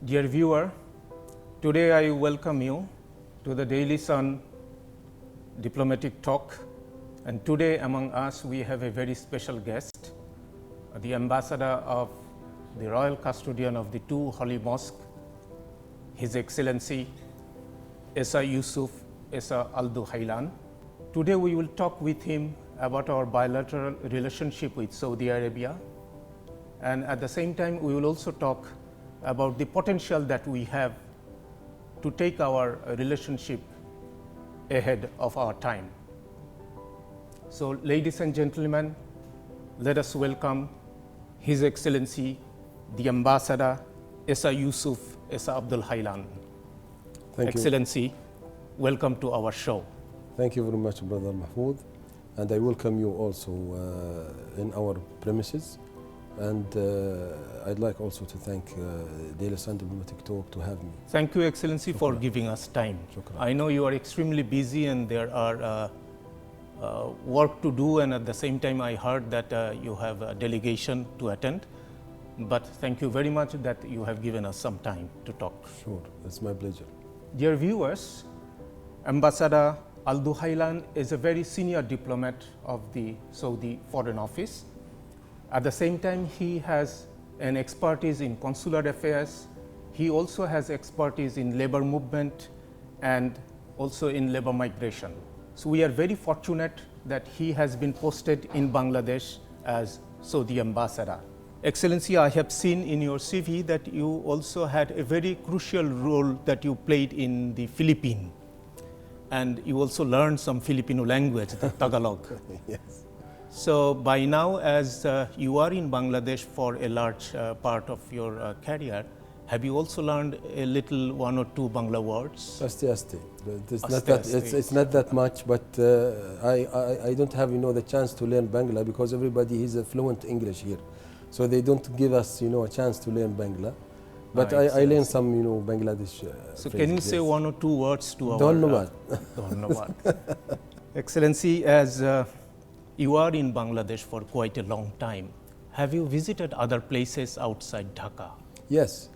Dear viewer, today I welcome you to the Daily Sun Diplomatic Talk, and today among us we have a very special guest, the Ambassador of the Royal Custodian of the two Holy Mosques, His Excellency Esa Yusuf Esa Al Duhailan. Today we will talk with him about our bilateral relationship with Saudi Arabia, and at the same time we will also talk about the potential that we have to take our relationship ahead of our time. So, ladies and gentlemen, let us welcome His Excellency, the Ambassador Esa Yusuf Esa Abdul Hailan. Thank Excellency, you. welcome to our show. Thank you very much, Brother Mahmoud, and I welcome you also in our premises. And I'd like also to thank Daily Sun Diplomatic Talk to have me. Thank you, Excellency, for giving us time. I know you are extremely busy and there are work to do, and at the same time I heard that you have a delegation to attend. But thank you very much that you have given us some time to talk. Sure, it's my pleasure. Dear viewers, Ambassador Al Duhailan is a very senior diplomat of the Saudi Foreign Office. At the same time, he has an expertise in consular affairs. He also has expertise in labor movement and also in labor migration. So we are very fortunate that he has been posted in Bangladesh as Saudi ambassador. Excellency, I have seen in your CV that you also had a very crucial role that you played in the Philippines, and you also learned some Filipino language, the Tagalog. Yes. So by now, as you are in Bangladesh for a large part of your career, have you also learned a little one or two Bangla words? Asti. It's not that much, but I don't have the chance to learn Bangla because everybody is a fluent English here, so they don't give us a chance to learn Bangla. But I learned some Bangladesh. So can you say one or two words to our? Don't know what. Don't know what. Excellency, as you are in Bangladesh for quite a long time. Have you visited other places outside Dhaka? Yes,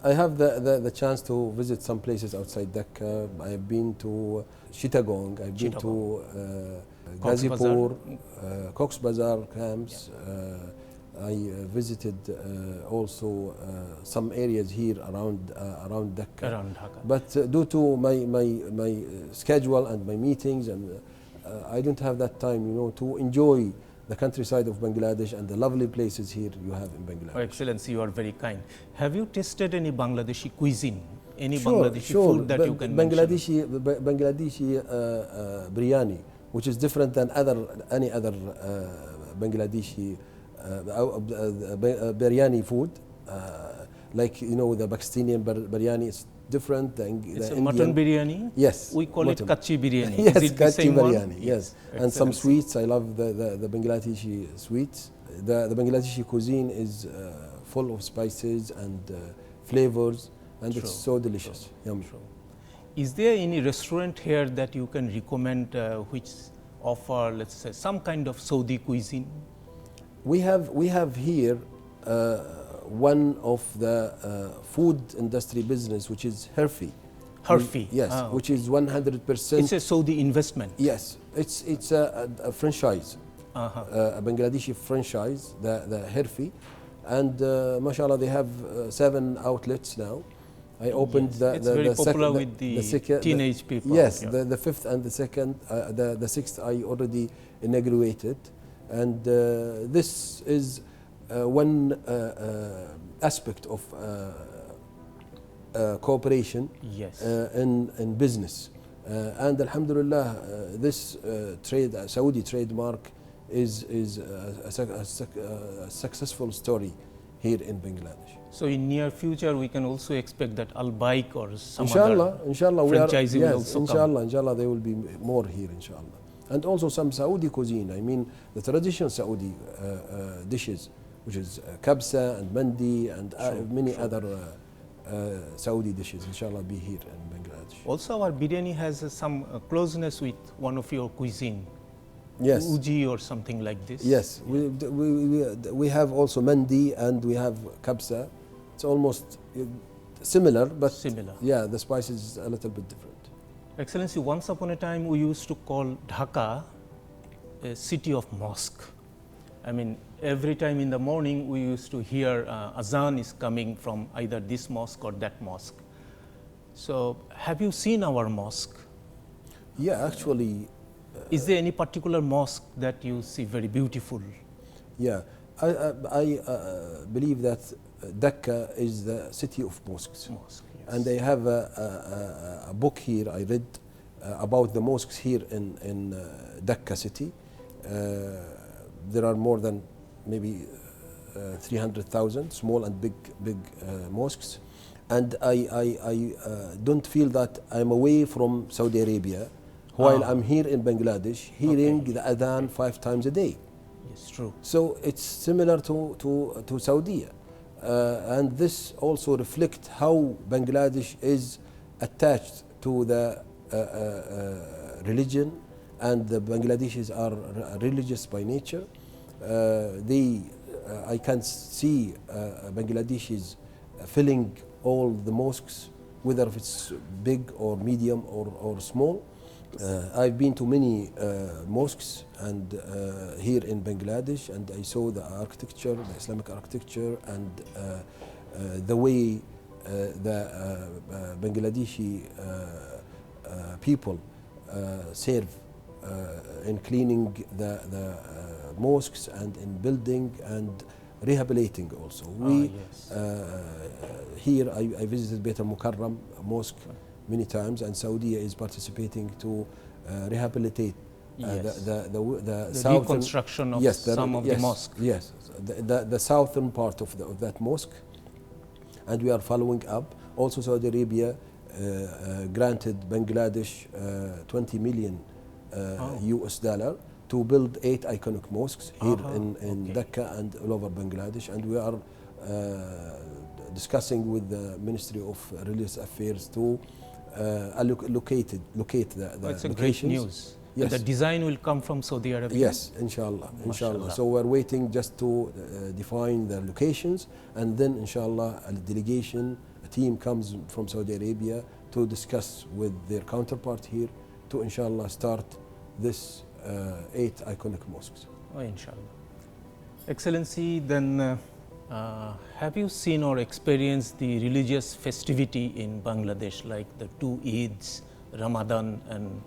I have the chance to visit some places outside Dhaka. I've been to Chittagong, I've been to Ghazipur, Cox's Bazar camps. I visited also some areas here around Dhaka. But due to my schedule and my meetings, and I don't have that time, to enjoy the countryside of Bangladesh and the lovely places here you have in Bangladesh. Oh, Excellency, you are very kind. Have you tasted any Bangladeshi cuisine? Any Bangladeshi food that you can mention? Bangladeshi biryani, which is different than any other Bangladeshi biryani food. Like the Pakistani biryani is different. It's a mutton biryani? Yes. We call it kachi biryani. Yes, is it the same biryani, one? yes. And some sweets. I love the Bangladeshi sweets. The Bangladeshi cuisine is full of spices and flavors, and it's so delicious. Yummy. Is there any restaurant here that you can recommend which offer, let's say, some kind of Saudi cuisine? We have here one of the food industry business, which is Herfi. Yes, okay. Which is 100%. It's a Saudi investment. Yes, it's a franchise, a Bangladeshi franchise, the Herfi, and mashallah, they have 7 outlets now. I opened it's very popular with the teenage people. Yes, yeah. the 5th and the 2nd, the 6th I already inaugurated, and this is one aspect of cooperation in business. And alhamdulillah, this Saudi trademark is a successful story here in Bangladesh. So in near future, we can also expect that Al-Baik or some inshallah, other franchising will also come. Inshallah, there will be more here, inshallah. And also some Saudi cuisine, I mean the traditional Saudi dishes, which is kabsa and mandi and many other Saudi dishes, inshallah, be here in Bangladesh. Also, our biryani has some closeness with one of your cuisine. Yes. Uji or something like this. Yes, we have also mandi and we have kabsa. It's almost similar, but similar. yeah, the spice is a little bit different. Excellency, once upon a time we used to call Dhaka a city of mosque. I mean, every time in the morning we used to hear azan is coming from either this mosque or that mosque. So, have you seen our mosque? Yeah, actually. Is there any particular mosque that you see very beautiful? Yeah, I believe that Dhaka is the city of mosques. Mosque, yes. And I have a book here I read about the mosques here in Dhaka city. There are more than maybe 300,000 small and big mosques. And I don't feel that I'm away from Saudi Arabia while I'm here in Bangladesh hearing the adhan 5 times a day. Yes, true. So it's similar to Saudi. And this also reflects how Bangladesh is attached to the religion, and the Bangladeshis are religious by nature. I can see Bangladeshis filling all the mosques, whether if it's big or medium or small. I've been to many mosques and here in Bangladesh, and I saw the architecture, the Islamic architecture, and the way the Bangladeshi people serve in cleaning the mosques and in building and rehabilitating also. Here I visited Beit al-Mukarram mosque many times, and Saudi is participating to rehabilitate the reconstruction of some of the mosques. Yes, the southern part of that mosque, and we are following up. Also, Saudi Arabia granted Bangladesh 20 million US dollar to build 8 iconic mosques here in Dhaka and all over Bangladesh, and we are discussing with the Ministry of Religious Affairs to locate the it's a locations. great news. Yes. The design will come from Saudi Arabia? Yes, inshallah. So we're waiting just to define the locations, and then inshallah a delegation, a team comes from Saudi Arabia to discuss with their counterpart here to inshallah start this 8 iconic mosques. Oh, inshallah. Excellency, then have you seen or experienced the religious festivity in Bangladesh, like the 2 Eids, Ramadan and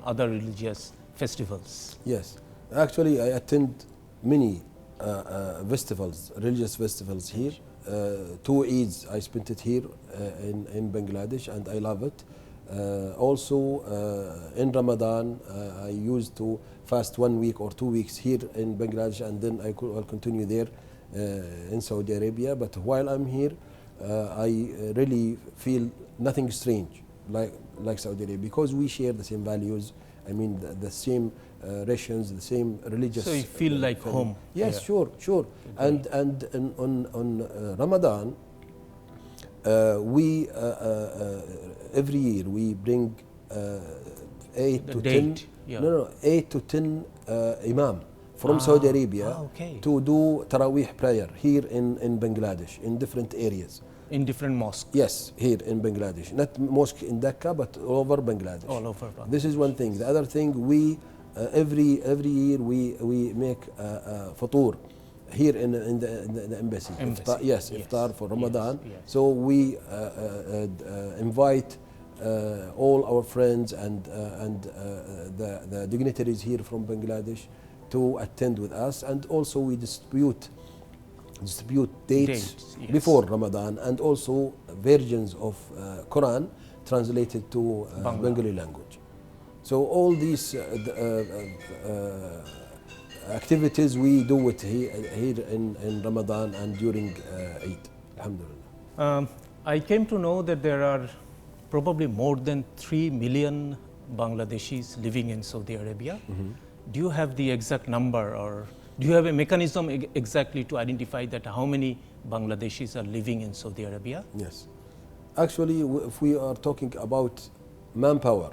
other religious festivals? Yes, actually I attend many festivals, religious festivals here. 2 Eids I spent it here in Bangladesh, and I love it. Also in Ramadan I used to fast 1 week or 2 weeks here in Bangladesh, and then I'll continue there in Saudi Arabia. But while I'm here I really feel nothing strange like Saudi Arabia, because we share the same values. I mean the same rations, the same religious. So you feel like home? Yes, sure. And on Ramadan we every year we bring 8 to 10 imam from Saudi Arabia to do Taraweeh prayer here in Bangladesh in different areas. In different mosques? Yes, here in Bangladesh. Not mosque in Dhaka, but all over Bangladesh. All over Bangladesh. This is one thing. The other thing, we every year we make fatur here in the embassy. Iftar for Ramadan. Yes. So we invite all our friends and the dignitaries here from Bangladesh to attend with us, and also we distribute dates before Ramadan, and also versions of Quran translated to Bengali language. So all these activities we do it here in Ramadan and during Eid. Alhamdulillah. I came to know that there are probably more than 3 million Bangladeshis living in Saudi Arabia. Do you have the exact number, or do you have a mechanism exactly to identify that how many Bangladeshis are living in Saudi Arabia? Yes. Actually, if we are talking about manpower.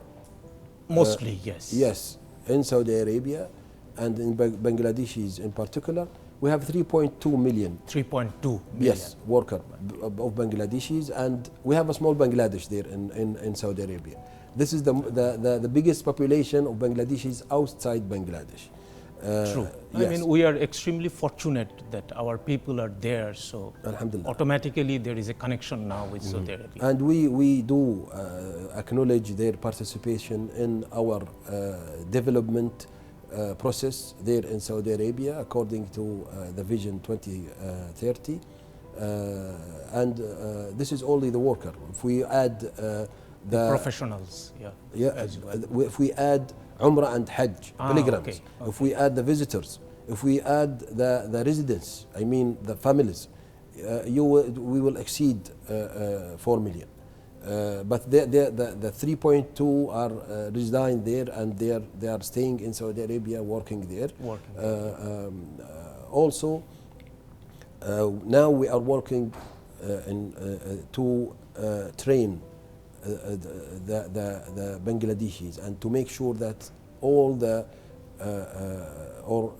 Mostly, yes. Yes, in Saudi Arabia and in Bangladeshis in particular, we have 3.2 million. 3.2 million. Yes, worker of Bangladeshis, and we have a small Bangladesh there in Saudi Arabia. This is the biggest population of Bangladeshis outside Bangladesh. True. Yes. I mean, we are extremely fortunate that our people are there, so Alhamdulillah. automatically there is a connection now with Saudi Arabia. And we do acknowledge their participation in our development process there in Saudi Arabia according to the Vision 2030. And this is only the worker. If we add the professionals, if we add Umrah and Hajj pilgrims, okay. if we add the visitors, if we add the residents, I mean the families, we will exceed 4 million. But the 3.2 are residing there, and they are staying in Saudi Arabia, working there. Also, now we are working to train the Bangladeshis and to make sure that all the or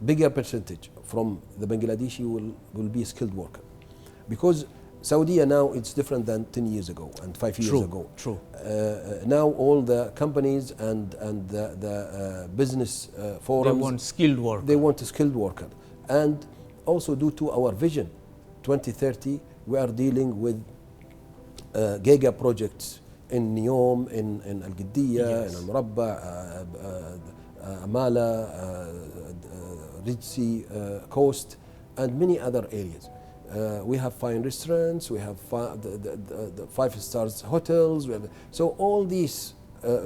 bigger percentage from the Bangladeshi will be skilled worker, because Saudi now it's different than 10 years ago and 5 years ago. True. Now all the companies and the business forums, they want skilled worker. They want a skilled worker, and also due to our vision 2030, we are dealing with giga projects in Neom, in Al Qiddiya, in Al Murabba, Amala, Red Sea coast, and many other areas. We have fine restaurants, we have the 5-star hotels. So all these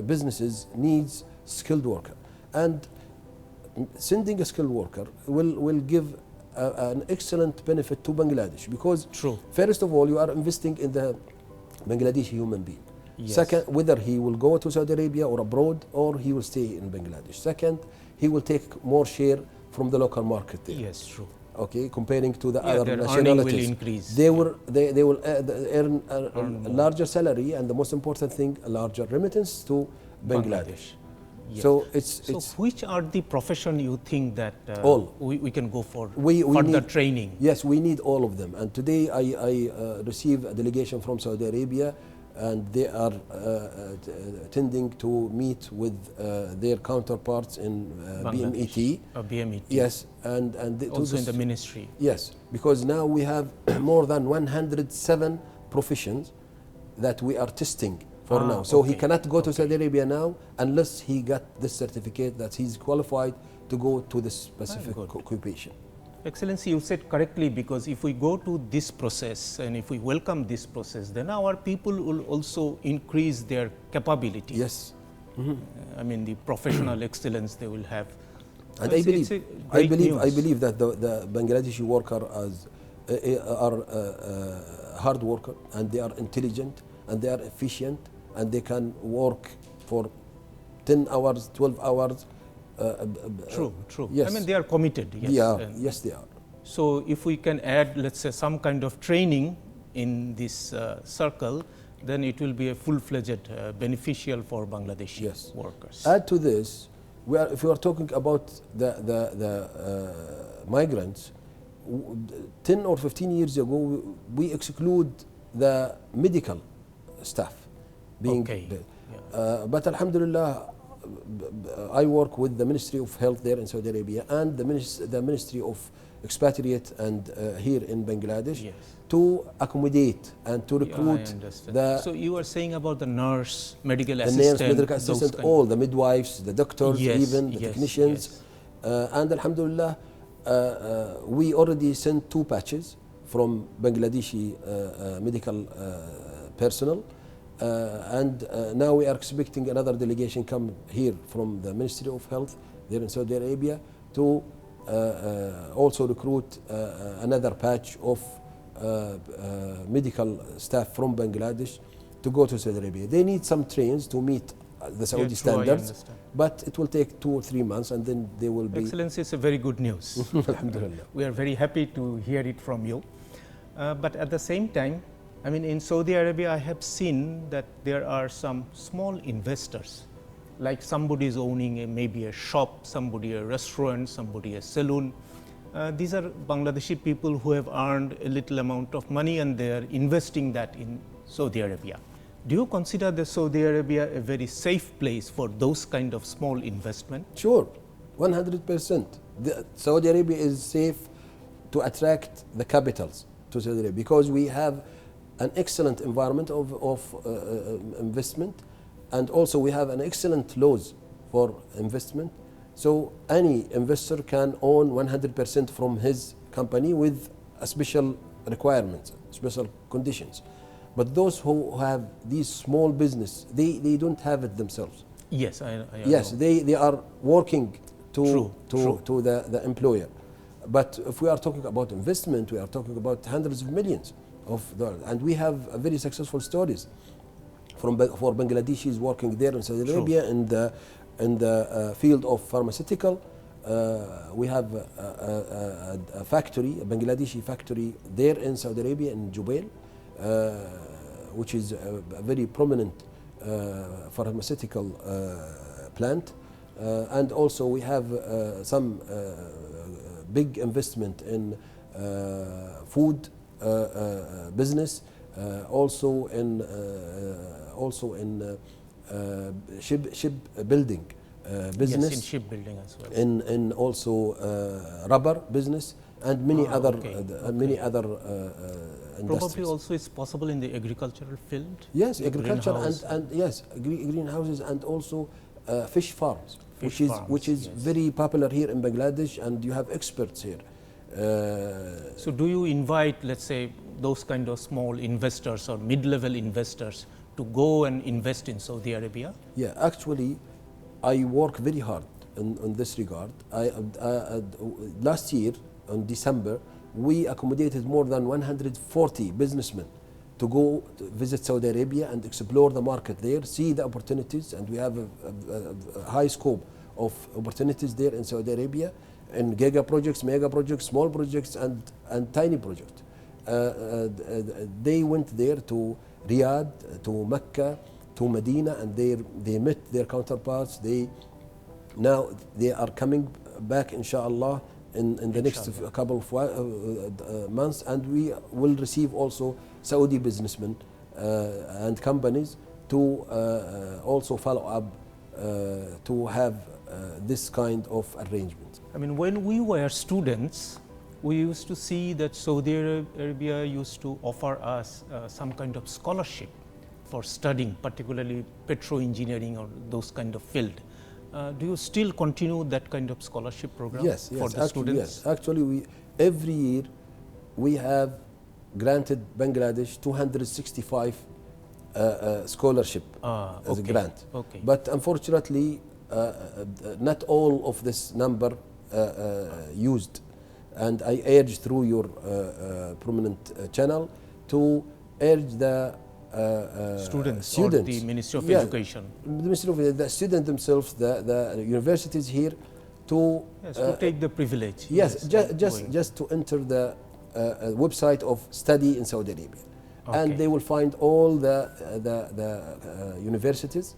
businesses needs skilled worker, and sending a skilled worker will give an excellent benefit to Bangladesh, because first of all you are investing in the Bangladeshi human being. Yes. Second, whether he will go to Saudi Arabia or abroad, or he will stay in Bangladesh. Second, he will take more share from the local market there. Yes, true. Okay, comparing to the other their nationalities, will increase. they will earn a larger salary, and the most important thing, a larger remittance to Bangladesh. Yes. So it's which are the profession you think that all we can go for we further need training? Yes, we need all of them. And today I received a delegation from Saudi Arabia, and they are tending to meet with their counterparts in BMET. BMET. Yes, and also in the ministry. Yes, because now we have more than 107 professions that we are testing for now. So he cannot go to Saudi Arabia now unless he got this certificate that he's qualified to go to this specific occupation. Excellency, you said correctly, because if we go to this process and if we welcome this process, then our people will also increase their capability. Yes. I mean, the professional excellence they will have. And I believe that the Bangladeshi worker are hard worker, and they are intelligent, and they are efficient, and they can work for 10 hours, 12 hours. True. Yes. I mean, they are committed. Yes. Yes, they are. So if we can add, let's say, some kind of training in this circle, then it will be a full-fledged beneficial for Bangladeshi workers. Add to this, if we are talking about the migrants, 10 or 15 years ago, we exclude the medical staff being but Alhamdulillah, I work with the Ministry of Health there in Saudi Arabia and the Ministry of Expatriate and here in Bangladesh to accommodate and to recruit so you are saying about the nurse, medical assistant, all the midwives, the doctors, even the technicians. And Alhamdulillah, we already sent 2 patches from Bangladeshi medical personnel. And now we are expecting another delegation come here from the Ministry of Health there in Saudi Arabia to also recruit another batch of medical staff from Bangladesh to go to Saudi Arabia. They need some trains to meet the Saudi standards, but it will take 2 or 3 months, and then they will be. Excellency, it's a very good news. Alhamdulillah. We are very happy to hear it from you. But at the same time, I mean, in Saudi Arabia, I have seen that there are some small investors, like somebody is owning maybe a shop, somebody a restaurant, somebody a saloon, these are Bangladeshi people who have earned a little amount of money and they are investing that in Saudi Arabia. Do you consider the Saudi Arabia a very safe place for those kind of small investment? Sure, 100%. Saudi Arabia is safe to attract the capitals to Saudi Arabia because we have an excellent environment of investment, and also we have an excellent laws for investment. So any investor can own 100% from his company with a special requirements, special conditions. But those who have these small business, they don't have it themselves. Yes, I yes, know. they are working to True. the employer. But if we are talking about investment, we are talking about hundreds of millions of dollars. And we have very successful stories for Bangladeshis working there in Saudi Arabia in the field of pharmaceutical. We have a factory, a Bangladeshi factory there in Saudi Arabia in Jubail, which is a very prominent pharmaceutical plant. And also we have some big investment in food business, also in ship building business. Yes, in shipbuilding as well. In also rubber business and many other industries. Probably also it's possible in the agricultural field. Yes, agriculture and yes, greenhouses and also fish farms, which is very popular here in Bangladesh, and you have experts here. So do you invite, let's say, those kind of small investors or mid-level investors to go and invest in Saudi Arabia? Yeah, actually, I work very hard in this regard. Last year, in December, we accommodated more than 140 businessmen to go to visit Saudi Arabia and explore the market there, see the opportunities, and we have a high scope of opportunities there in Saudi Arabia, in giga projects, mega projects, small projects, and tiny projects. They went there to Riyadh, to Mecca, to Medina, and they met their counterparts. Now they are coming back, inshallah, in the next couple of months, and we will receive also Saudi businessmen and companies to also follow up to have this kind of arrangement. I mean, when we were students, we used to see that Saudi Arabia used to offer us some kind of scholarship for studying, particularly petro-engineering or those kind of field. Do you still continue that kind of scholarship program for the students? Yes, actually, every year we have granted Bangladesh 265 scholarship as a grant. But unfortunately, not all of this number used. And I urge through your prominent channel to urge the students or the Ministry of Education. The Ministry of the students themselves, the universities here to take the privilege. Yes, just to enter the website of study in Saudi Arabia, and they will find all the universities.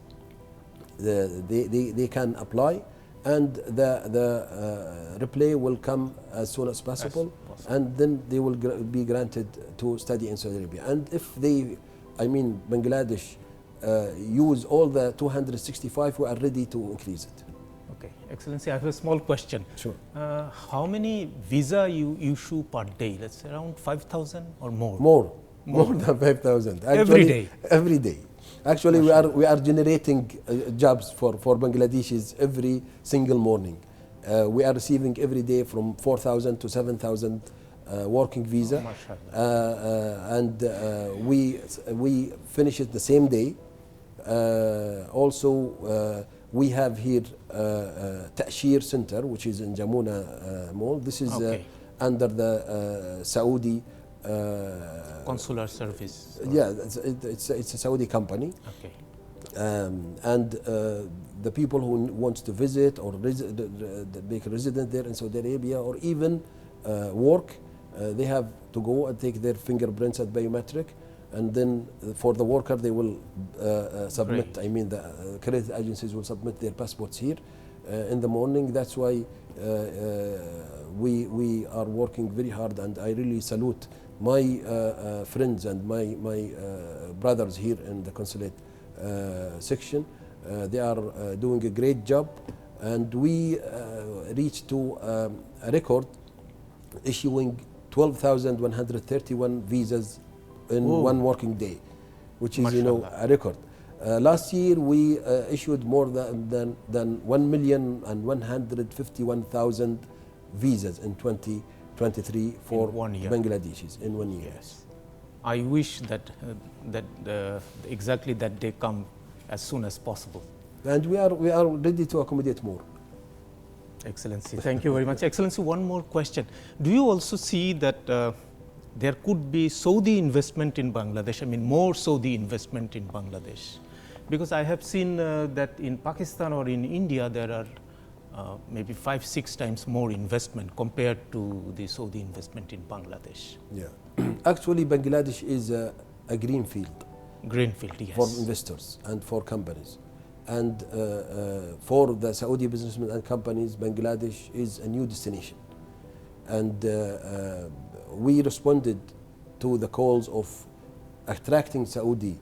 They can apply, and the reply will come as soon as possible, and then they will be granted to study in Saudi Arabia. And if they, Bangladesh, use all the 265, we are ready to increase it. Okay, Excellency, I have a small question. Sure. How many visa you issue per day? Let's say around 5,000 or more? More than 5,000. Every day? Every day. Actually, we are generating jobs for Bangladeshis every single morning. We are receiving every day from 4,000 to 7,000 working visa, and we finish it the same day. Also, we have here Ta'shir Center, which is in Jamuna Mall. This is under the Saudi consular service. Yeah, it's a Saudi company. Okay. And the people who want to visit or make a resident there in Saudi Arabia or even work, they have to go and take their fingerprints at biometric, and then for the worker they will submit. The credit agencies will submit their passports here, in the morning. That's why we are working very hard, and I really salute my friends and my brothers here in the consulate section. They are doing a great job, and we reached to a record issuing 12,131 visas in one working day, which is a record. Last year we issued more than 1,151,000 visas in 2023 for Bangladeshis in 1 year. Yes. I wish that exactly that day come as soon as possible. And we are ready to accommodate more. Excellency, thank you very much. Excellency, one more question. Do you also see that there could be Saudi investment in Bangladesh? I mean, more Saudi investment in Bangladesh? Because I have seen that in Pakistan or in India, there are maybe 5-6 times more investment compared to the Saudi investment in Bangladesh. Yeah. Actually, Bangladesh is a greenfield. Greenfield, yes. For investors and for companies. And for the Saudi businessmen and companies, Bangladesh is a new destination. And we responded to the calls of attracting Saudi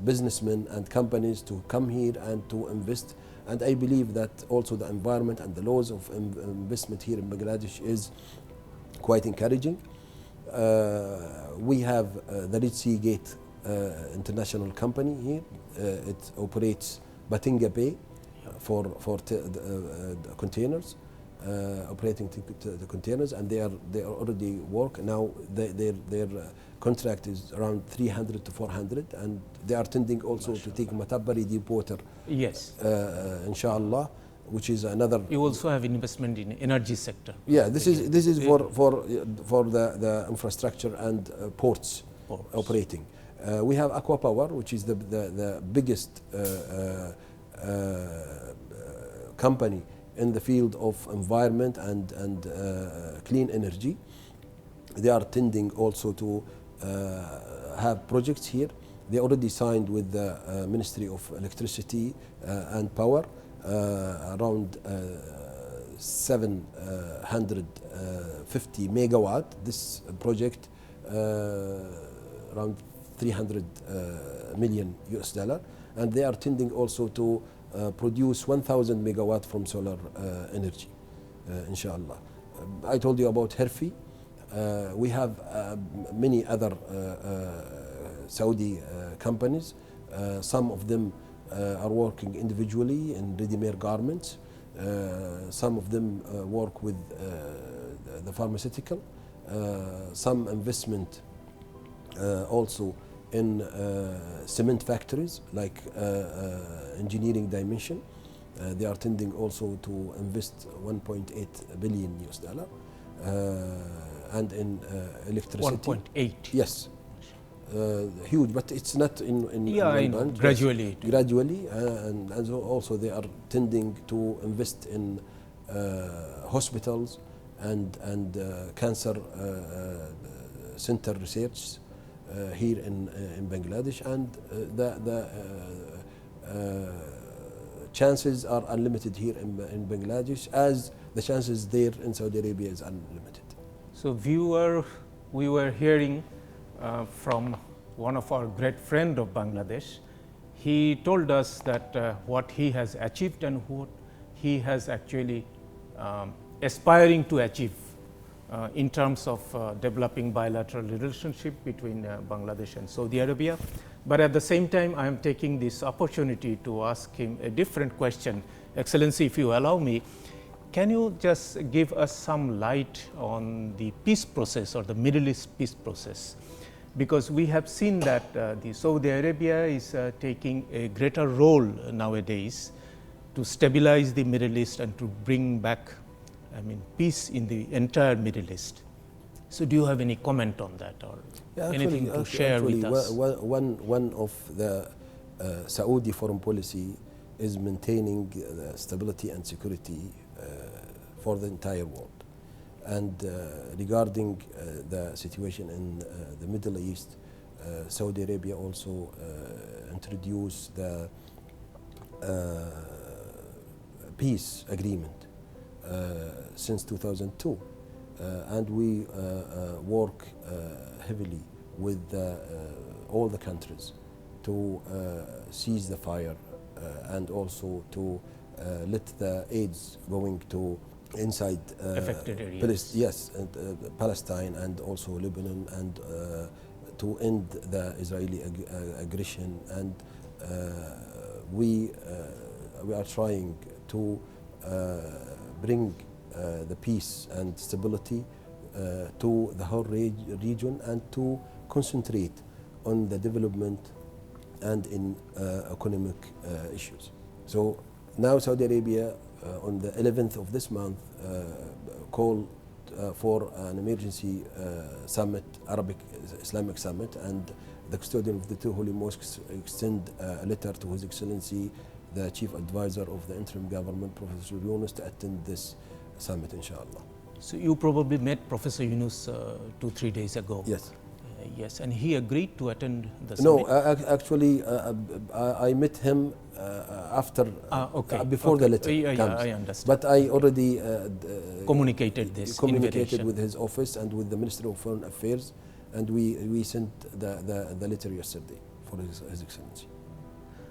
businessmen and companies to come here and to invest. And I believe that also the environment and the laws of investment here in Bangladesh is quite encouraging. We have the Red Sea Gate international company here. It operates Batinga Bay for containers, operating the containers, and they are already work now. Their contract is around 300 to 400, and they are tending also to take Matabari deep water. Yes. Inshallah, which is another. You also have investment in energy sector. Yeah, this is for the infrastructure and ports operating. We have Aqua Power, which is the biggest company in the field of environment and clean energy. They are tending also to have projects here. They already signed with the Ministry of Electricity and Power around 750 megawatt. This project around 300 million US dollar, and they are tending also to produce 1,000 megawatt from solar energy, inshallah. I told you about Herfi. We have many other Saudi companies. Some of them are working individually in ready-made garments. Some of them work with the pharmaceutical. Some investment also in cement factories like engineering dimension. They are tending also to invest 1.8 billion US dollar, and in electricity. 1.8. Yes, huge, but it's not in I know. Gradually. Gradually, and also they are tending to invest in hospitals and cancer center research here in Bangladesh, and the chances are unlimited here in Bangladesh, as the chances there in Saudi Arabia is unlimited. So viewer, we were hearing from one of our great friend of Bangladesh. He told us that what he has achieved and what he has actually aspiring to achieve in terms of developing bilateral relationship between Bangladesh and Saudi Arabia. But at the same time, I am taking this opportunity to ask him a different question. Excellency, if you allow me, can you just give us some light on the peace process or the Middle East peace process? Because we have seen that the Saudi Arabia is taking a greater role nowadays to stabilize the Middle East and to bring back, peace in the entire Middle East. So do you have any comment on that, or anything to share with us? One of the Saudi foreign policy is maintaining stability and security for the entire world. And regarding the situation in the Middle East, Saudi Arabia also introduced the peace agreement since 2002. And we work heavily with all the countries to cease the fire and also to let the aids going to inside affected areas. Yes, and, Palestine and also Lebanon, and to end the Israeli aggression. And we are trying to bring the peace and stability to the whole region, and to concentrate on the development and in economic issues. So now Saudi Arabia on the 11th of this month called for an emergency summit, Arabic Islamic summit, and the custodian of the two holy mosques extend a letter to His Excellency, the Chief Advisor of the interim government, Professor Yunus, to attend this summit, inshallah. So you probably met Professor Yunus 2-3 days ago. Yes. Yes, and he agreed to attend the summit? No, actually, I met him after, before the letter comes. Yeah, I understand. But I already communicated this invitation with his office and with the Ministry of Foreign Affairs, and we sent the letter yesterday for His Excellency.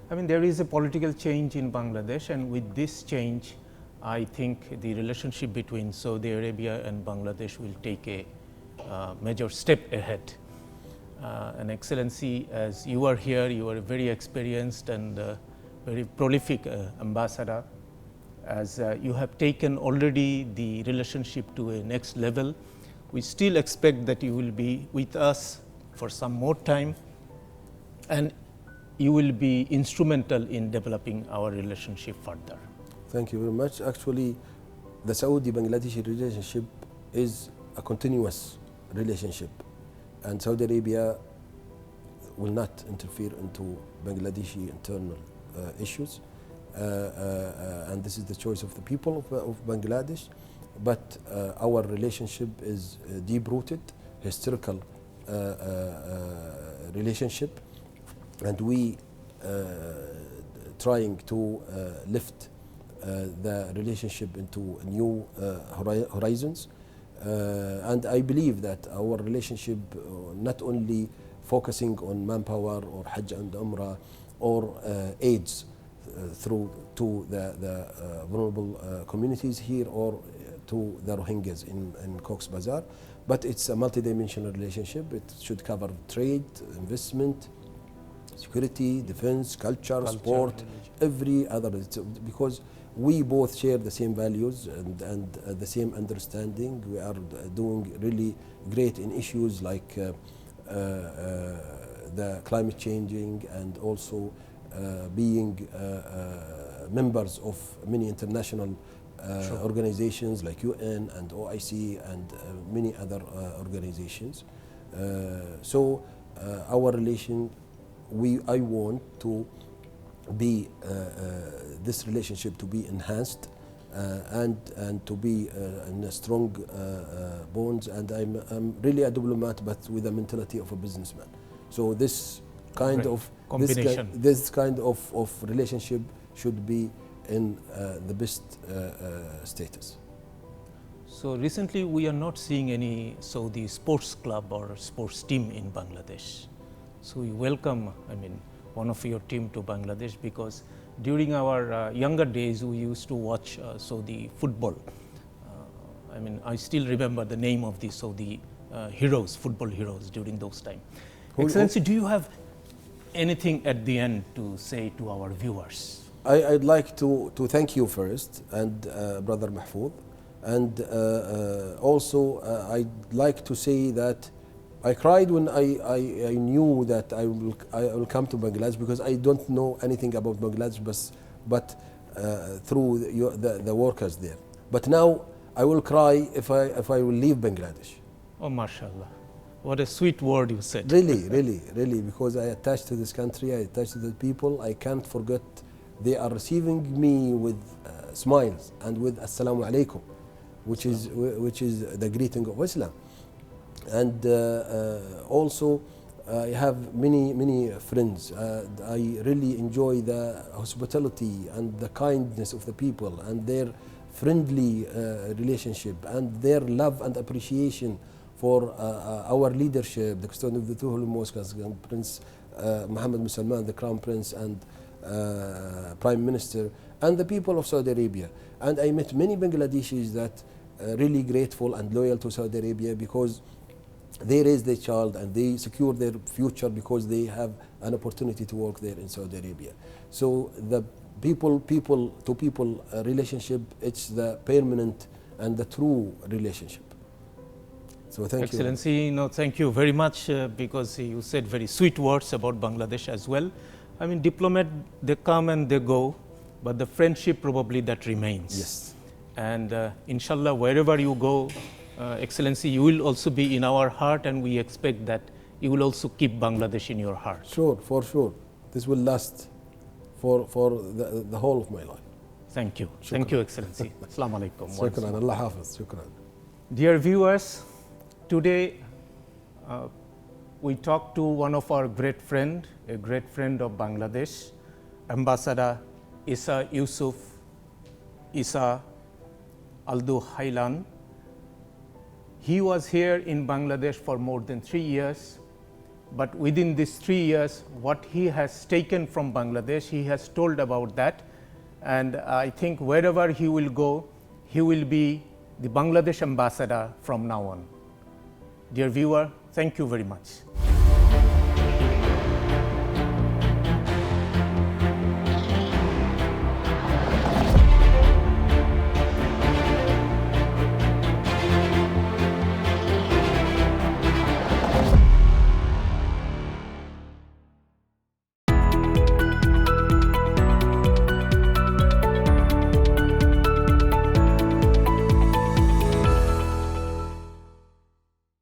I mean, there is a political change in Bangladesh, and with this change, I think the relationship between Saudi Arabia and Bangladesh will take a major step ahead. And Excellency, as you are here, you are a very experienced and very prolific ambassador. As you have taken already the relationship to a next level, we still expect that you will be with us for some more time, and you will be instrumental in developing our relationship further. Thank you very much. Actually, the Saudi-Bangladeshi relationship is a continuous relationship, and Saudi Arabia will not interfere into Bangladeshi internal issues, and this is the choice of the people of Bangladesh. But our relationship is deep-rooted, historical relationship, and we trying to lift the relationship into new horizons. And I believe that our relationship, not only focusing on Manpower or Hajj and Umrah or aids through to the vulnerable communities here, or to the Rohingyas in Cox's Bazar, but it's a multidimensional relationship. It should cover trade, investment, security, defense, culture, sport, religion, every other, because we both share the same values and the same understanding. We are doing really great in issues like the climate changing, and also being members of many international organizations like UN and OIC and many other organizations. So our relation, I want to be this relationship to be enhanced and to be in a strong bonds. And I'm really a diplomat, but with the mentality of a businessman. So this kind of combination, this kind of relationship should be in the best status. So recently we are not seeing any Saudi sports club or sports team in Bangladesh. So we welcome, one of your team to Bangladesh, because during our younger days we used to watch Saudi football. I still remember the name of the Saudi heroes, football heroes during those times. Excellency, do you have anything at the end to say to our viewers? I'd like to thank you first, and Brother Mahfoud, and also I'd like to say that I cried when I knew that I will come to Bangladesh, because I don't know anything about Bangladesh, but through the workers there. But now I will cry if I will leave Bangladesh. Oh, mashallah. What a sweet word you said. Really, because I attached to this country, I attached to the people. I can't forget. They are receiving me with smiles and with Assalamu alaikum, which is the greeting of Islam. And also I have many friends. I really enjoy the hospitality and the kindness of the people and their friendly relationship and their love and appreciation for our leadership, the custodian of the two holy mosques, Prince Mohammed bin Salman, the Crown Prince and Prime Minister, and the people of Saudi Arabia. And I met many Bangladeshis that really grateful and loyal to Saudi Arabia because they raise their child and they secure their future because they have an opportunity to work there in Saudi Arabia. So the people to people relationship, it's the permanent and the true relationship. So thank Excellency, you. no, thank you very much because you said very sweet words about Bangladesh as well. I mean, diplomat, they come and they go, but the friendship probably that remains. Yes. And inshallah, wherever you go, Excellency, you will also be in our heart, and we expect that you will also keep Bangladesh in your heart. Sure, for sure. This will last for the whole of my life. Thank you. Shukran. Thank you, Excellency. Assalamu alaikum. Shukran. Allah Hafiz. Shukran. Dear viewers, today we talked to one of our great friend, a great friend of Bangladesh, Ambassador Isa Yusuf Isa Aldu Hailan. He was here in Bangladesh for more than 3 years, but within these 3 years, what he has taken from Bangladesh, he has told about that. And I think wherever he will go, he will be the Bangladesh ambassador from now on. Dear viewer, thank you very much.